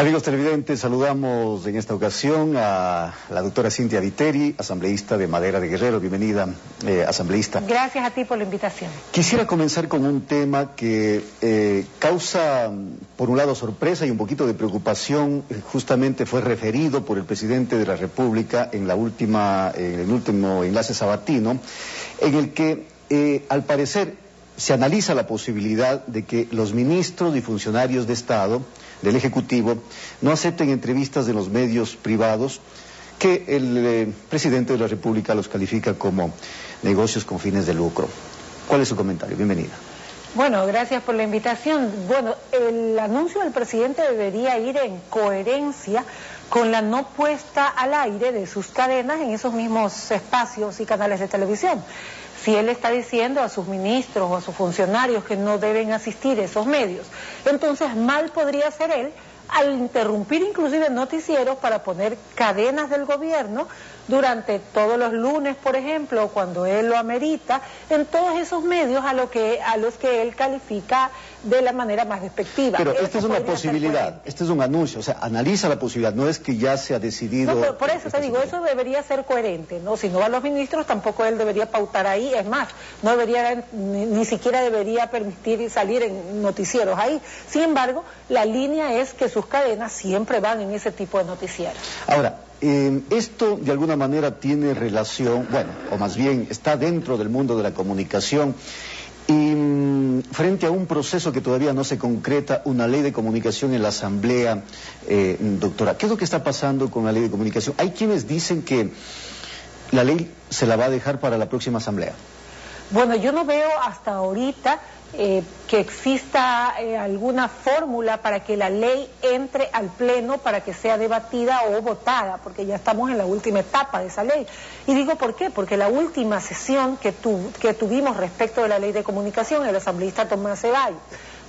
Amigos televidentes, saludamos en esta ocasión a la doctora Cintia Viteri, asambleísta de Madera de Guerrero. Bienvenida, asambleísta. Gracias a ti por la invitación. Quisiera comenzar con un tema que causa, por un lado, sorpresa y un poquito de preocupación. Justamente fue referido por el presidente de la República en el último enlace sabatino, en el que, al parecer, se analiza la posibilidad de que los ministros y funcionarios de Estado del Ejecutivo no acepten entrevistas de los medios privados que el presidente de la República los califica como negocios con fines de lucro. ¿Cuál es su comentario? Bienvenida. Bueno, gracias por la invitación. Bueno, el anuncio del presidente debería ir en coherencia con la no puesta al aire de sus cadenas en esos mismos espacios y canales de televisión. Si él está diciendo a sus ministros o a sus funcionarios que no deben asistir a esos medios, entonces mal podría ser él al interrumpir inclusive noticieros para poner cadenas del gobierno durante todos los lunes, por ejemplo, cuando él lo amerita, en todos esos medios a los que él califica de la manera más despectiva. Pero esta es una posibilidad, este es un anuncio, o sea, analiza la posibilidad, no es que ya se ha decidido... No, por eso te digo, eso debería ser coherente, ¿no? Si no van los ministros, tampoco él debería pautar ahí, es más, no debería, ni siquiera debería permitir salir en noticieros ahí. Sin embargo, la línea es que sus cadenas siempre van en ese tipo de noticieros. Ahora, esto de alguna manera tiene relación, bueno, o más bien está dentro del mundo de la comunicación y frente a un proceso que todavía no se concreta, una ley de comunicación en la Asamblea, doctora, ¿qué es lo que está pasando con la ley de comunicación? Hay quienes dicen que la ley se la va a dejar para la próxima Asamblea. Bueno, yo no veo hasta ahorita que exista alguna fórmula para que la ley entre al Pleno para que sea debatida o votada, porque ya estamos en la última etapa de esa ley. Y digo ¿por qué? Porque la última sesión que tuvimos respecto de la ley de comunicación, el asambleísta Tomás Ceballos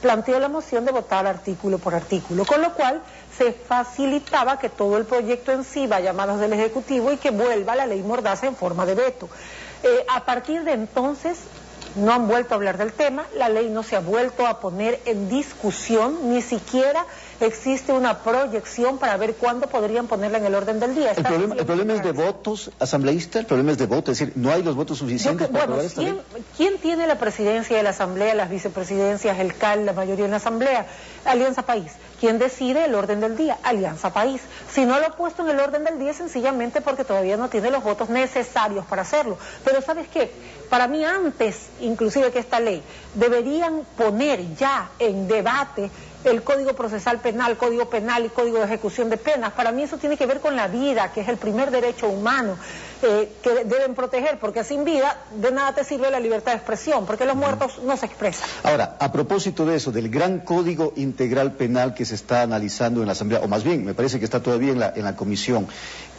planteó la moción de votar artículo por artículo, con lo cual se facilitaba que todo el proyecto en sí vaya a manos del Ejecutivo y que vuelva la ley Mordaza en forma de veto. A partir de entonces no han vuelto a hablar del tema, la ley no se ha vuelto a poner en discusión, ni siquiera existe una proyección para ver cuándo podrían ponerla en el orden del día. El problema es de votos, asambleísta, el problema es de votos, es decir, no hay los votos suficientes para aprobar esta ley. ¿Quién tiene la presidencia de la Asamblea, las vicepresidencias, el CAL, la mayoría en la Asamblea? Alianza País. ¿Quién decide el orden del día? Alianza País. Si no lo ha puesto en el orden del día, sencillamente porque todavía no tiene los votos necesarios para hacerlo. Pero ¿sabes qué? Para mí antes, inclusive que esta ley, deberían poner ya en debate el Código Procesal Penal, Código Penal y Código de Ejecución de Penas. Para mí eso tiene que ver con la vida, que es el primer derecho humano que deben proteger, porque sin vida de nada te sirve la libertad de expresión, porque los muertos no se expresan. Ahora, a propósito de eso, del gran Código Integral Penal que se está analizando en la Asamblea, o más bien, me parece que está todavía en la comisión,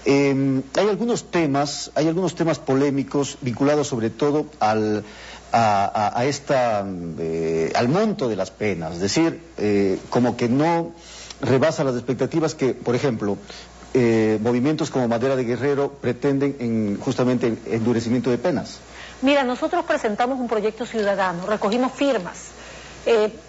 hay algunos temas polémicos vinculados sobre todo al monto de las penas, es decir, como que no rebasa las expectativas que, por ejemplo, movimientos como Madera de Guerrero pretenden justamente el endurecimiento de penas. Mira, nosotros presentamos un proyecto ciudadano, recogimos firmas.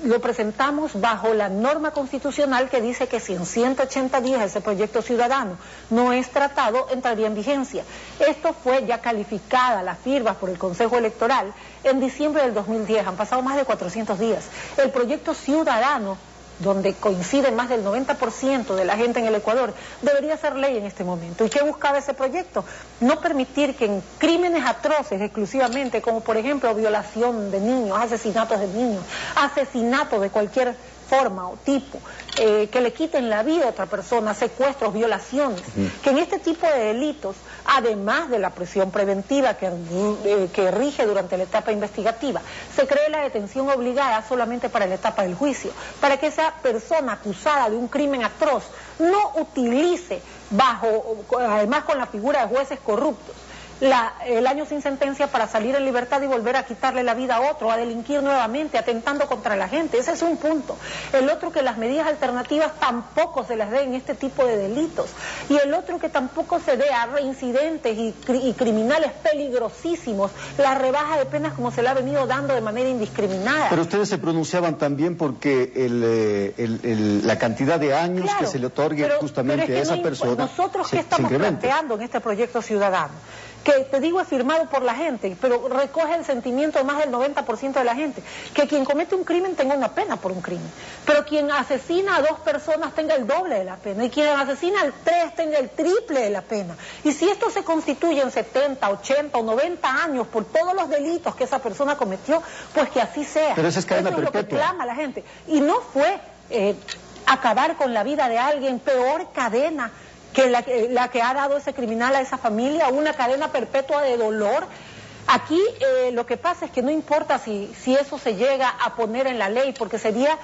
Lo presentamos bajo la norma constitucional que dice que si en 180 días ese proyecto ciudadano no es tratado, entraría en vigencia. Esto fue ya calificada, las firmas por el Consejo Electoral, en diciembre del 2010, han pasado más de 400 días. El proyecto ciudadano, donde coincide más del 90% de la gente en el Ecuador, debería ser ley en este momento. ¿Y qué buscaba ese proyecto? No permitir que en crímenes atroces exclusivamente, como por ejemplo violación de niños, asesinatos de niños, asesinatos de cualquier forma o tipo, que le quiten la vida a otra persona, secuestros, violaciones, que en este tipo de delitos, además de la prisión preventiva que rige durante la etapa investigativa, se cree la detención obligada solamente para la etapa del juicio, para que esa persona acusada de un crimen atroz no utilice además con la figura de jueces corruptos, el año sin sentencia para salir en libertad y volver a quitarle la vida a otro, a delinquir nuevamente, atentando contra la gente. Ese es un punto. El otro, que las medidas alternativas tampoco se las den en este tipo de delitos. Y el otro, que tampoco se dé a reincidentes y criminales peligrosísimos la rebaja de penas como se le ha venido dando de manera indiscriminada. Pero ustedes se pronunciaban también porque la cantidad de años, claro, que se le otorgue justamente a esa persona. Nosotros que estamos planteando en este proyecto ciudadano, que te digo es firmado por la gente, pero recoge el sentimiento de más del 90% de la gente, que quien comete un crimen tenga una pena por un crimen, pero quien asesina a 2 personas tenga el doble de la pena, y quien asesina a 3 tenga el triple de la pena. Y si esto se constituye en 70, 80 o 90 años por todos los delitos que esa persona cometió, pues que así sea. Pero esa es cadena perpetua. Eso es lo que clama la gente. Y no fue acabar con la vida de alguien, peor cadena que la que ha dado ese criminal a esa familia, una cadena perpetua de dolor. Aquí lo que pasa es que no importa si eso se llega a poner en la ley, porque sería,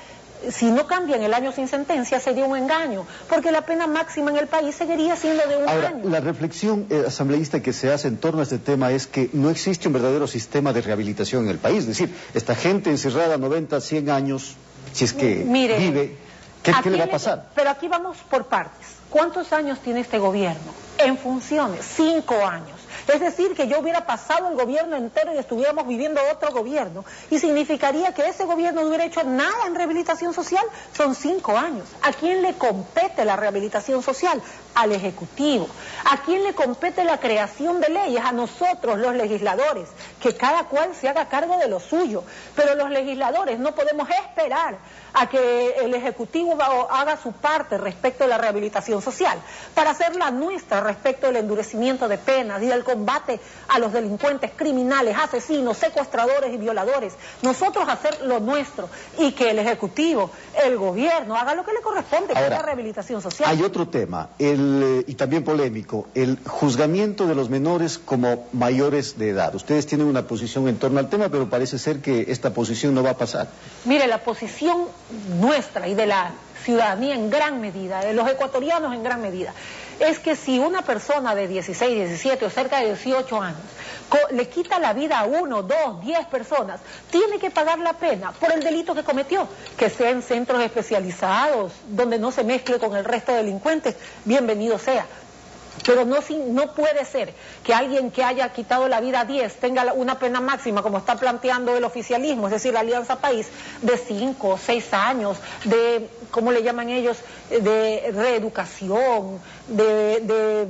si no cambian el año sin sentencia, sería un engaño, porque la pena máxima en el país seguiría siendo de un año. La reflexión asambleísta que se hace en torno a este tema es que no existe un verdadero sistema de rehabilitación en el país. Es decir, esta gente encerrada 90, 100 años, si es que vive, ¿qué le va a pasar? Pero aquí vamos por partes. ¿Cuántos años tiene este gobierno? En funciones, 5 años. Es decir, que yo hubiera pasado el gobierno entero y estuviéramos viviendo otro gobierno, y significaría que ese gobierno no hubiera hecho nada en rehabilitación social. Son 5 años. ¿A quién le compete la rehabilitación social? Al Ejecutivo. ¿A quién le compete la creación de leyes? A nosotros, los legisladores, que cada cual se haga cargo de lo suyo. Pero los legisladores no podemos esperar a que el Ejecutivo haga su parte respecto de la rehabilitación social, para hacer la nuestra respecto del endurecimiento de penas y del combate a los delincuentes, criminales, asesinos, secuestradores y violadores. Nosotros hacer lo nuestro, y que el Ejecutivo, el gobierno, haga lo que le corresponde, que es la rehabilitación social. Hay otro tema, y también polémico, el juzgamiento de los menores como mayores de edad. Ustedes tienen una posición en torno al tema, pero parece ser que esta posición no va a pasar. Mire, la posición nuestra y de la ciudadanía en gran medida, de los ecuatorianos en gran medida, es que si una persona de 16, 17 o cerca de 18 años le quita la vida a 1, 2, 10 personas, tiene que pagar la pena por el delito que cometió, que sea en centros especializados, donde no se mezcle con el resto de delincuentes, bienvenido sea. Pero no puede ser que alguien que haya quitado la vida a 10 tenga una pena máxima, como está planteando el oficialismo, es decir, la Alianza País, de 5 o 6 años, de, ¿cómo le llaman ellos?, de reeducación, de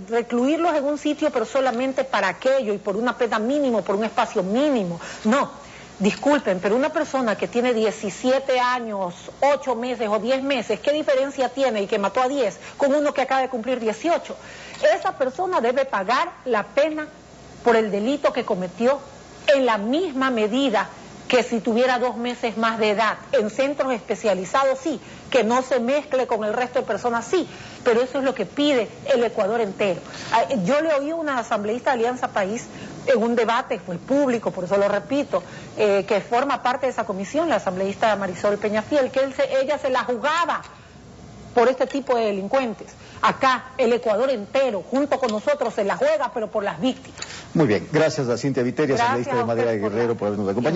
recluirlos en un sitio, pero solamente para aquello y por una pena mínima, por un espacio mínimo. No. Disculpen, pero una persona que tiene 17 años, 8 meses o 10 meses, ¿qué diferencia tiene y que mató a 10 con uno que acaba de cumplir 18? Esa persona debe pagar la pena por el delito que cometió en la misma medida que si tuviera 2 meses más de edad. En centros especializados sí, que no se mezcle con el resto de personas sí, pero eso es lo que pide el Ecuador entero. Yo le oí a una asambleísta de Alianza País en un debate, fue público, por eso lo repito, que forma parte de esa comisión, la asambleísta Marisol Peñafiel, que ella se la jugaba por este tipo de delincuentes. Acá el Ecuador entero, junto con nosotros, se la juega, pero por las víctimas. Muy bien, gracias a Cintia Viteri, asambleísta de Madera de Guerrero, por habernos acompañado.